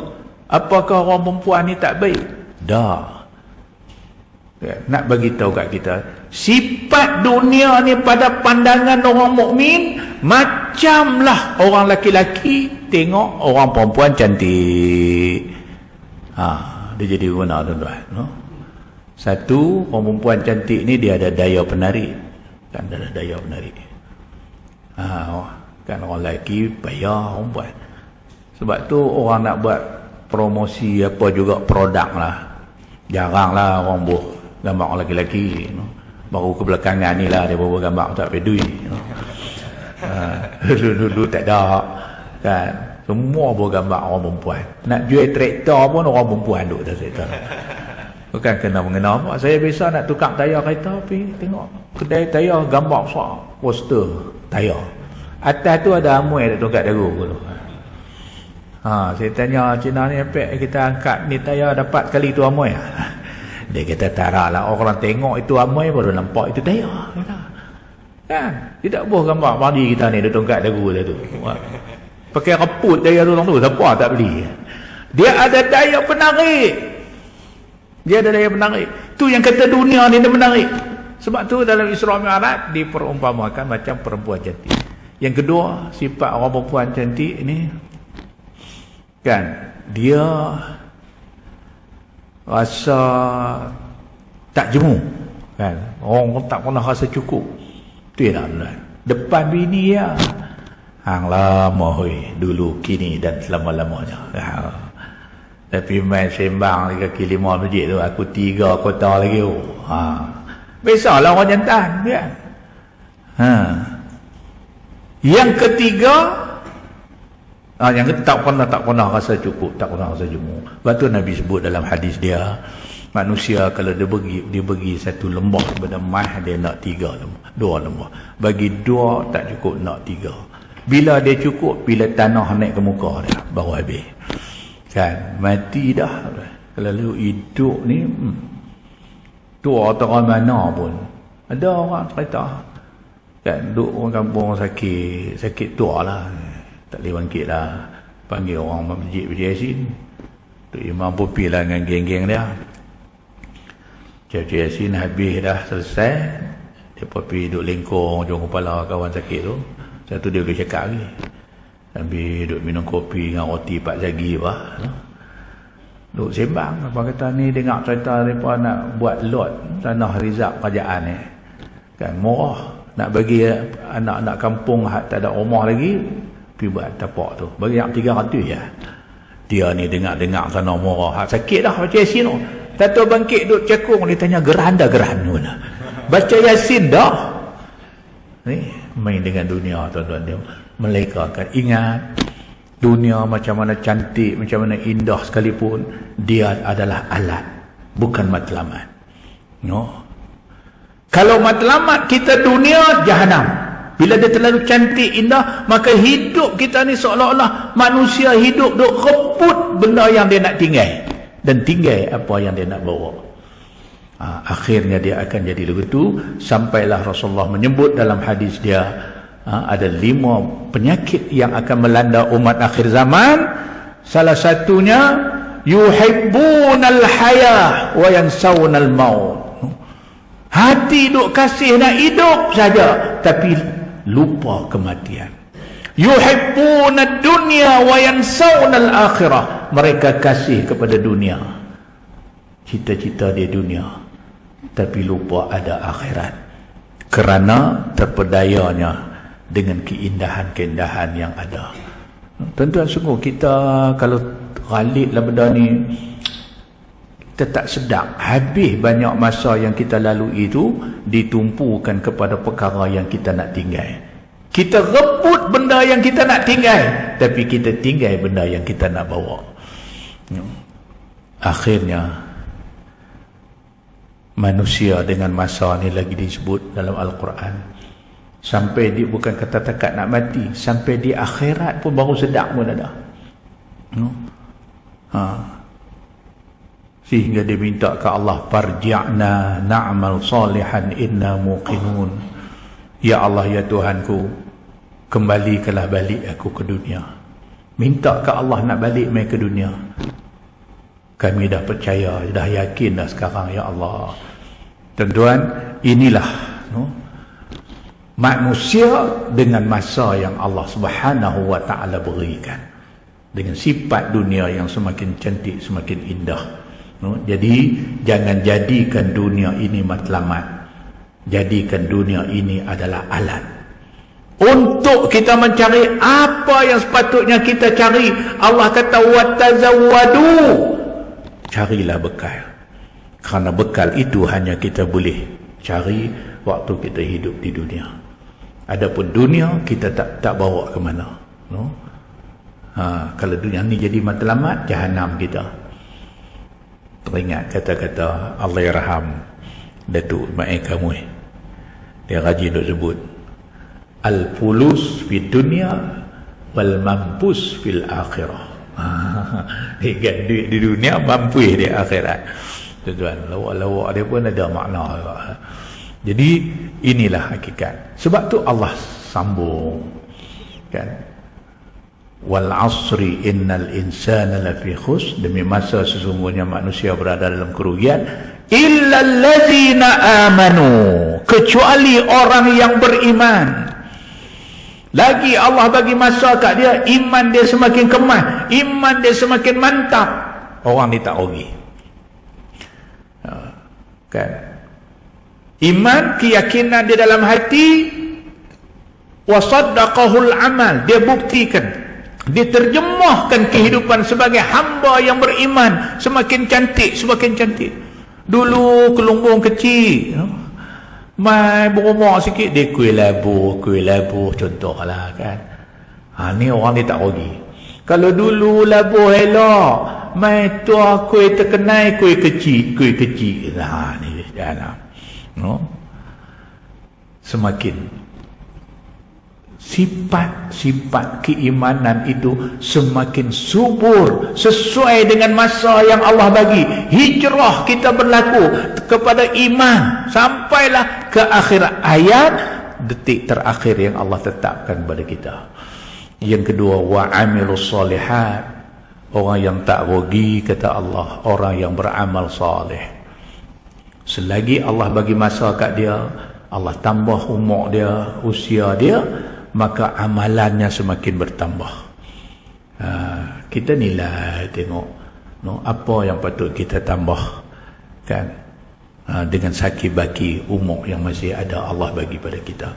Apakah orang perempuan ni tak baik? Dah. Kan? Nak bagi tahu kat kita, sifat dunia ni pada pandangan orang mukmin macamlah orang laki-laki tengok orang perempuan cantik. Dia jadi guna tuan-tuan. Satu, orang perempuan cantik ni dia ada daya penarik. Kan ada daya penarik. Kan orang lelaki payah perempuan. Sebab tu orang nak buat promosi apa juga produk lah. Jaranglah orang buat gambar orang lelaki. Baru kebelakangan ni lah dia buat gambar tak pedui. Dulu tak ada. Kan? Semua buat gambar orang perempuan. Nak jual traktor pun orang perempuan duduk dalam traktor. Bukan kena mengena apa. Saya biasa nak tukar tayar kereta pergi tengok kedai tayar gambar besar. Poster tayar. Atas tu ada amoi ada tongkat dagu tu. Saya tanya Cina ni apa kita angkat ni tayar dapat kali tu amoi. Dia kata tak lah orang tengok itu amoi baru nampak itu tayar. Kan? Tidak boleh gambar padi kita ni ada tongkat dagu dia tu. Pakai reput tayar tu orang tu siapa tak beli. Dia ada daya penarik. Dia ada daya menarik. Tu yang kata dunia ni dia menarik. Sebab tu dalam Isra Mi'raj diperumpamakan macam perempuan cantik. Yang kedua, sifat orang perempuan cantik ni kan, dia rasa tak jemu kan. Orang tak pernah rasa cukup. Tu ya lah. Depan bini ya. Hang lama dulu, kini dan selama-lamanya. Tapi main sembang di kaki 5 masjid tu, aku 3 kota lagi. Biasalah orang jantan kan. Yang ketiga, yang tak pernah rasa cukup, tak pernah rasa jemu. Sebab tu Nabi sebut dalam hadis dia, manusia kalau dia bagi satu lembah kepada mah, dia nak 3 lembah, 2 lembah. Bagi 2 tak cukup, nak 3. Bila dia cukup, bila tanah naik ke muka dia, baru habis. Kan, mati dah. Kalau lu hidup ni, tua atau mana pun. Ada orang cerita, kan, duduk orang kampung sakit tua lah. Tak boleh bangkit lah. Panggil orang masjid Yasin. Tu imam pupi lah dengan geng-geng dia. Cik Yasin habis dah selesai. Dia pupi duduk lengkong hujung kepala kawan sakit tu. Satu dia boleh cakap lagi. Habis duduk minum kopi dengan roti Pak Zagi apa. Duduk sembang. Apa kata ni dengar cerita mereka nak buat lot tanah rizab kerajaan ni. Kan murah. Nak bagi anak-anak kampung tak ada rumah lagi, pergi buat tapak tu. Bagi yang 300 ya. Dia ni dengar-dengar tanah murah. Sakit dah baca Yasin tu. Tato bangkit duduk cakung, dia tanya geran mana. Baca Yasin dah. Ni main dengan dunia tuan-tuan dia. Mereka akan ingat dunia macam mana cantik, macam mana indah sekalipun, dia adalah alat, bukan matlamat. No. Kalau matlamat kita dunia, jahanam. Bila dia terlalu cantik, indah, maka hidup kita ni seolah-olah manusia hidup duk rebut benda yang dia nak tinggal, dan tinggal apa yang dia nak bawa. Akhirnya dia akan jadi begitu. Sampailah Rasulullah menyebut dalam hadis dia, ada 5 penyakit yang akan melanda umat akhir zaman. Salah satunya, yuhibbunal haya wa yansawunal maut. Hati duk kasih nak hidup saja, tapi lupa kematian. Yuhibbunad dunya wa yansawunal akhirah. Mereka kasih kepada dunia, cita-cita dia dunia, tapi lupa ada akhirat, kerana terpedayanya dengan keindahan-keindahan yang ada. Tuan-tuan, sungguh kita kalau ghaliblah benda ni, kita tak sedap. Habis banyak masa yang kita lalui itu ditumpukan kepada perkara yang kita nak tinggal. Kita rebut benda yang kita nak tinggal, tapi kita tinggal benda yang kita nak bawa. Akhirnya manusia dengan masa ni lagi disebut dalam Al-Quran, sampai dia bukan kata takat nak mati, sampai di akhirat pun baru sedap pun ada. Sehingga dia minta ke Allah, farji'na na'mal salihan inna muqinun. Ya Allah, ya Tuhanku, kembalikanlah balik aku ke dunia. Minta ke Allah nak balik mai ke dunia. Kami dah percaya, dah yakin dah sekarang, ya Allah. Tuan-tuan, inilah manusia dengan masa yang Allah Subhanahu wa ta'ala berikan, dengan sifat dunia yang semakin cantik, semakin indah. Jadi jangan jadikan dunia ini matlamat. Jadikan dunia ini adalah alat untuk kita mencari apa yang sepatutnya kita cari. Allah kata watazawwadu, carilah bekal, kerana bekal itu hanya kita boleh cari waktu kita hidup di dunia. Adapun dunia kita tak bawa ke mana. Kalau dunia ni jadi matlamat, jahanam kita. Teringat kata-kata Allahyarham Datuk Mak kamu, dia rajin duk sebut al-fulus fid dunya wal mampus fil akhirah. Ikan duit di dunia, mampu di akhirat. Tuan-tuan, lawak-lawak dia pun ada makna. Jadi inilah hakikat. Sebab tu Allah sambung, kan, wal asri innal insana lafi khus, demi masa sesungguhnya manusia berada dalam kerugian, illal ladzina amanu, kecuali orang yang beriman. Lagi Allah bagi masa kat dia, iman dia semakin kemas, iman dia semakin mantap, orang ni tak rugi. Kan, iman, keyakinan dia dalam hati, wa saddaqahul amal, dia buktikan. Dia terjemahkan kehidupan sebagai hamba yang beriman semakin cantik, semakin cantik. Dulu kelumbung kecil, mai berumur sikit dia kuih labu contohlah kan. Ni orang ni tak rugi. Kalau dulu labu elok, mai tua kuih terkenai, kuih kecil. Ni jalan. Semakin sifat keimanan itu semakin subur sesuai dengan masa yang Allah bagi. Hijrah kita berlaku kepada iman sampailah ke akhir ayat, detik terakhir yang Allah tetapkan kepada kita. Yang kedua, wa amilus solihat, orang yang tak rugi kata Allah, orang yang beramal soleh. Selagi Allah bagi masa kat dia, Allah tambah umur dia, usia dia, maka amalannya semakin bertambah. Kita nilai tengok apa yang patut kita tambah kan, dengan sakit baki umur yang masih ada Allah bagi pada kita.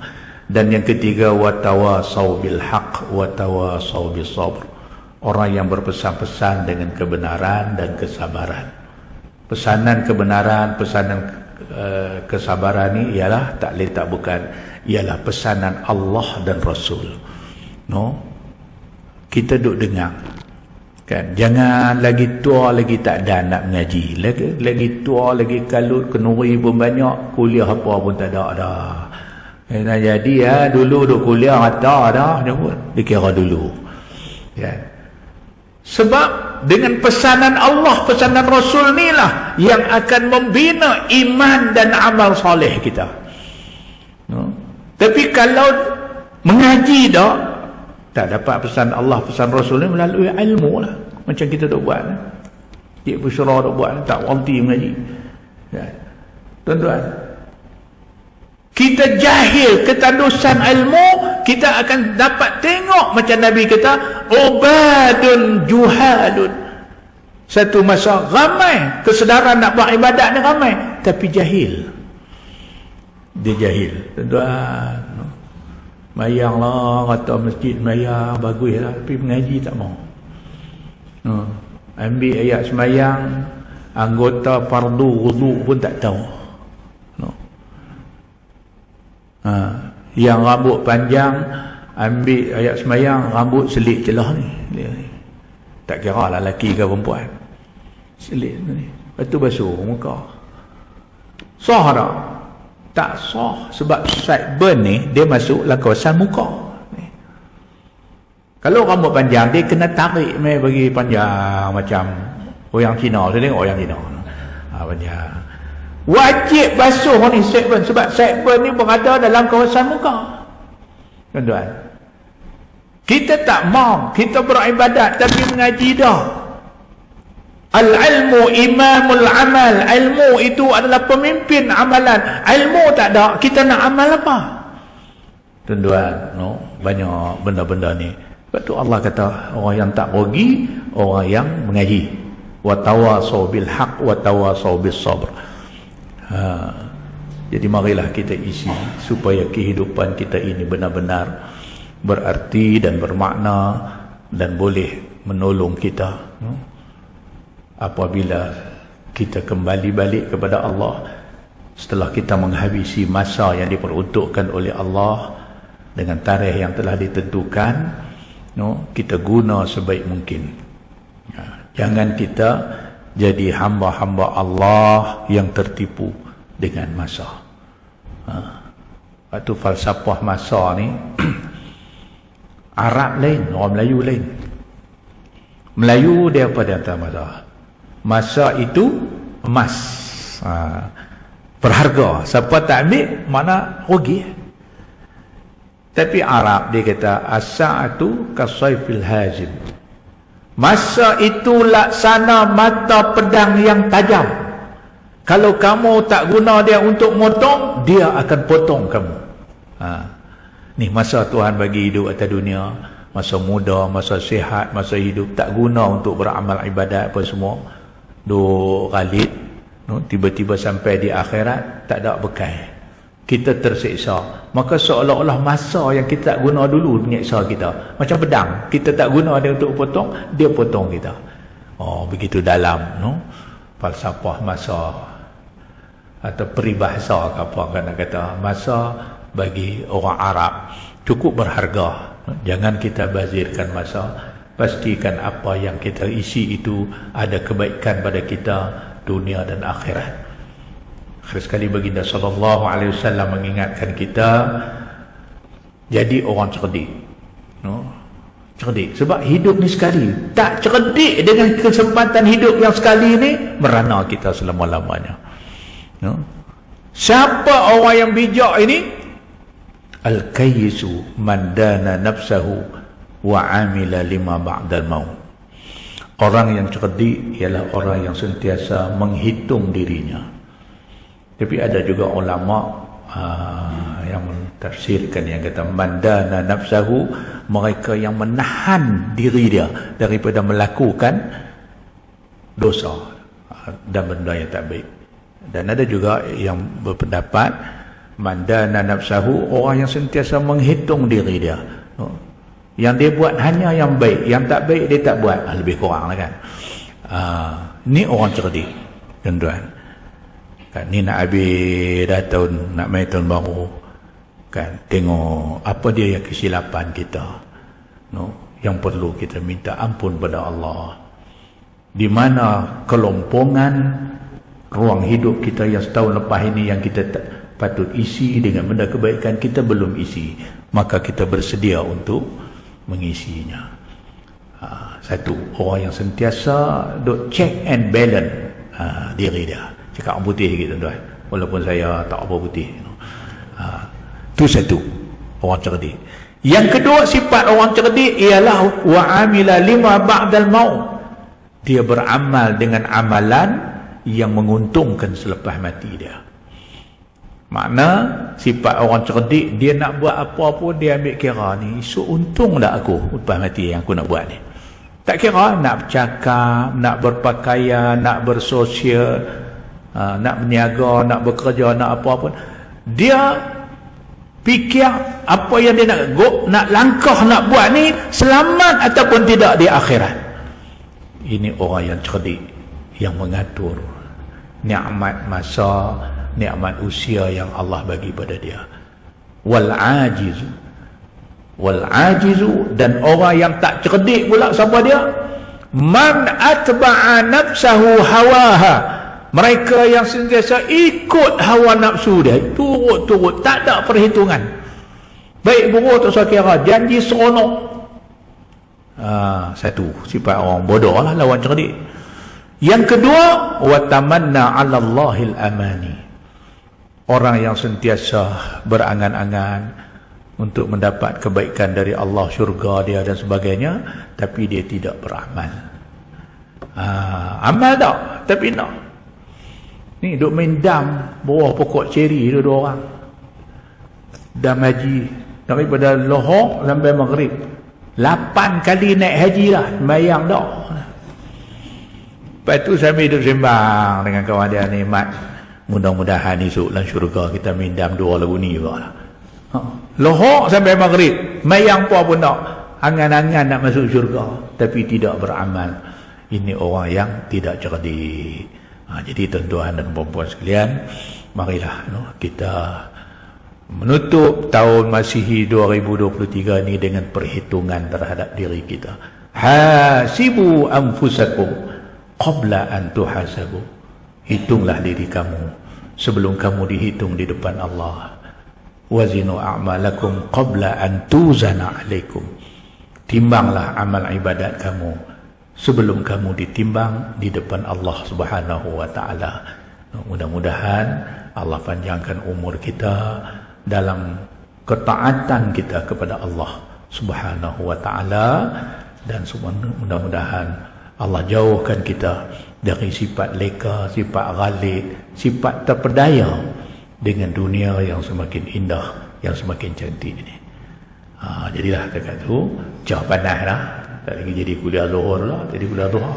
Dan yang ketiga, watawasau bil haq watawasau bis sabr, orang yang berpesan-pesan dengan kebenaran dan kesabaran. Pesanan kebenaran, pesanan kesabaran ni ialah tak lain tak bukan, ialah pesanan Allah dan Rasul. Kita duk dengar kan, jangan lagi tua lagi tak ada nak mengaji, lagi tua lagi kalut, kenuri pun banyak, kuliah apa pun tak ada dah. Jadi dulu duk kuliah ada dah, dikira dulu kan. Sebab dengan pesanan Allah, pesanan Rasul ni lah yang akan membina iman dan amal soleh kita. Tapi kalau mengaji tak dapat pesan Allah, pesan Rasul ni melalui ilmu lah. Macam kita duk buat, Cik Busyra duk buat, tak berhenti mengaji. Tuan-tuan, kita jahil ketandusan ilmu, kita akan dapat tengok macam Nabi kata, ubadun juhalun. Satu masa ramai kesedaran nak buat ibadat ni ramai, tapi jahil. Dia jahil. Tuan-tuan, mayang lah, kata masjid mayang bagus lah, tapi mengaji tak mau. Ambil ayat semayang, anggota fardu wudu pun tak tahu. Yang rambut panjang, ambil ayat semayang, rambut selit celah ni. Tak kira lah lelaki ke perempuan, selit ni. Lepas tu basuh muka. Sah tak? Tak sah. Sebab sideburn ni dia masuk lah kawasan muka ni. Kalau rambut panjang, dia kena tarik bagi panjang macam orang Cina. Saya tengok orang Cina panjang. Wajib basuh ni sideburn, sebab sideburn ni berada dalam kawasan muka. Tuan-tuan, kita tak mau, kita beribadat tapi mengaji dah. Al-ilmu imamul amal, ilmu itu adalah pemimpin amalan. Ilmu tak ada, kita nak amal apa? Tuan-tuan, banyak benda-benda ni. Sebab tu Allah kata, orang yang tak rugi, orang yang mengaji. Wa tawasau bil haq wa tawasau bis sabr. Jadi marilah kita isi supaya kehidupan kita ini benar-benar berarti dan bermakna dan boleh menolong kita apabila kita kembali balik kepada Allah setelah kita menghabisi masa yang diperuntukkan oleh Allah dengan tarikh yang telah ditentukan. Kita guna sebaik mungkin. Jangan kita jadi hamba-hamba Allah yang tertipu dengan masa. Waktu falsafah masa ni Arab lain, orang Melayu lain. Melayu dia apa dia kata masa? Masa itu emas, berharga. Siapa tak ambil, mana rugi. Tapi Arab dia kata as-sa'atu kasayfil hajib. Masa itu laksana mata pedang yang tajam. Kalau kamu tak guna dia untuk motong, dia akan potong kamu. Ni masa Tuhan bagi hidup atas dunia, masa muda, masa sihat, masa hidup, tak guna untuk beramal ibadat apa semua. Duk galit, tiba-tiba sampai di akhirat tak ada bekal. kita tersiksa, maka seolah-olah masa yang kita tak guna dulu menyiksa kita. Macam pedang, kita tak guna dia untuk potong, dia potong kita. Oh, begitu dalam, no? Falsafah masa atau peribahasa ke apa kan nak kata. Masa bagi orang Arab cukup berharga. Jangan kita bazirkan masa. Pastikan apa yang kita isi itu ada kebaikan pada kita dunia dan akhirat. Akhir sekali baginda sallallahu alaihi wasallam mengingatkan kita jadi orang cerdik. No? Cerdik. Sebab hidup ni sekali. Tak cerdik dengan kesempatan hidup yang sekali ni, merana kita selama-lamanya. No? Siapa orang yang bijak ini? Al-kayyisu man dana nafsahu wa amila lima ba'dal maut. Orang yang cerdik ialah orang yang sentiasa menghitung dirinya. Tapi ada juga ulama yang mentafsirkan yang kata mandana nafsahu, mereka yang menahan diri dia daripada melakukan dosa dan benda yang tak baik. Dan ada juga yang berpendapat mandana nafsahu, orang yang sentiasa menghitung diri dia. Yang dia buat hanya yang baik, yang tak baik dia tak buat. Lebih kurang lah kan. Ni orang cerdik, tuan-tuan. Kan, ni nak habis dah tahun, nak main tahun baru kan, tengok apa dia yang kesilapan kita, no? Yang perlu kita minta ampun pada Allah. Di mana kelompongan ruang hidup kita yang setahun lepas ini yang kita patut isi dengan benda kebaikan, kita belum isi, maka kita bersedia untuk mengisinya. Satu, orang yang sentiasa duk check and balance diri dia. Cakap orang putih gitu tuan, walaupun saya tak apa putih. Itu satu, orang cerdik. Yang kedua, sifat orang cerdik ialah wa amila lima ba'dal maut. Dia beramal dengan amalan yang menguntungkan selepas mati dia. Makna sifat orang cerdik, dia nak buat apa pun dia ambil kira ni, so untung tak aku lepas mati yang aku nak buat ni. Tak kira nak bercakap, nak berpakaian, nak bersosial, nak berniaga, nak bekerja, nak apa pun, dia fikir apa yang dia nak langkah nak buat ni selamat ataupun tidak di akhirat. Ini orang yang cerdik, yang mengatur nikmat masa, nikmat usia yang Allah bagi pada dia. Wal ajizu, dan orang yang tak cerdik pula, siapa dia? Man atba'a nafsahu hawaha. Mereka yang sentiasa ikut hawa nafsu dia, turut-turut, tak ada perhitungan. Baik buruk tak usah kira, janji seronok. Satu, sifat orang bodoh lah, lawan cerdik. Yang kedua, wa tamanna 'ala Allahil amani. Orang yang sentiasa berangan-angan untuk mendapat kebaikan dari Allah, syurga dia dan sebagainya, tapi dia tidak beramal. Amal tak, tapi nak. Ni duk main dam bawah pokok ceri dua orang. Dam haji daripada Lahore sampai Maghrib. 8 kali naik haji lah, sembahyang dah. Lepas tu sambil duduk sembang dengan kawan dia ni, Mat, mudah-mudahan esok dalam syurga kita main dam 2 lagu ni juga lah. Lahore sampai Maghrib, sembahyang pun tak, angan-angan nak masuk syurga, tapi tidak beramal. Ini orang yang tidak cerdik. Jadi tuan-tuan dan puan-puan sekalian, marilah kita menutup tahun Masihi 2023 ini dengan perhitungan terhadap diri kita. Hasibu anfusakum qabla an tuhasabu. Hitunglah diri kamu sebelum kamu dihitung di depan Allah. Wazinu a'malakum qabla an tuzana alaikum. Timbanglah amal ibadat kamu sebelum kamu ditimbang di depan Allah Subhanahu wa taala. Mudah-mudahan Allah panjangkan umur kita dalam ketaatan kita kepada Allah Subhanahu wa taala, dan mudah-mudahan Allah jauhkan kita dari sifat leka, sifat ghalib, sifat terpedaya dengan dunia yang semakin indah, yang semakin cantik ini. Jadilah dekat tu jauh panas lah. Tak lagi jadi kuliah zuhur lah, jadi kuliah duha.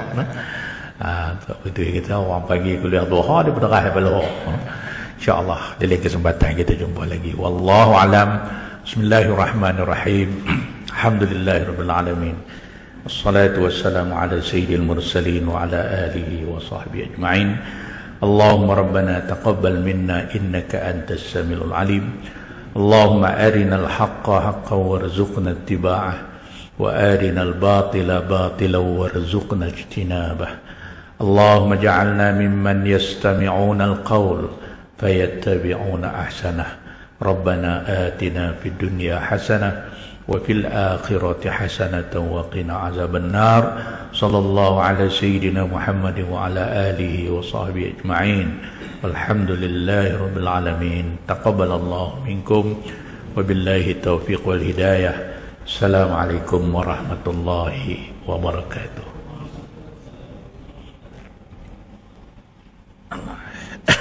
Tak betul kita orang pagi kuliah duha, dia berderah daripada zuhur. InsyaAllah di lain kesempatan kita jumpa lagi. Wallahu alam. Bismillahirrahmanirrahim. Alhamdulillahirabbil alamin. Wassalatu wassalamu ala sayyidil mursalin wa ala alihi wa sahbihi ajma'in. Allahumma rabbana taqabbal minna innaka antas samiul alim. Allahumma arinal haqqa haqqan warzuqna ittiba'ah wa arinal batila batilan warzuqna ijtinabah. Allahumma ja'alna mimman yastami'una al-qawl فيتبعون أحسنه ربنا آتنا في الدنيا حسنة وفي الآخرة حسنة وقنا عذاب النار صلى الله على سيدنا محمد وعلى آله وصحبه أجمعين والحمد لله رب العالمين تقبل الله منكم وبالله التوفيق والهداية السلام عليكم ورحمة الله وبركاته.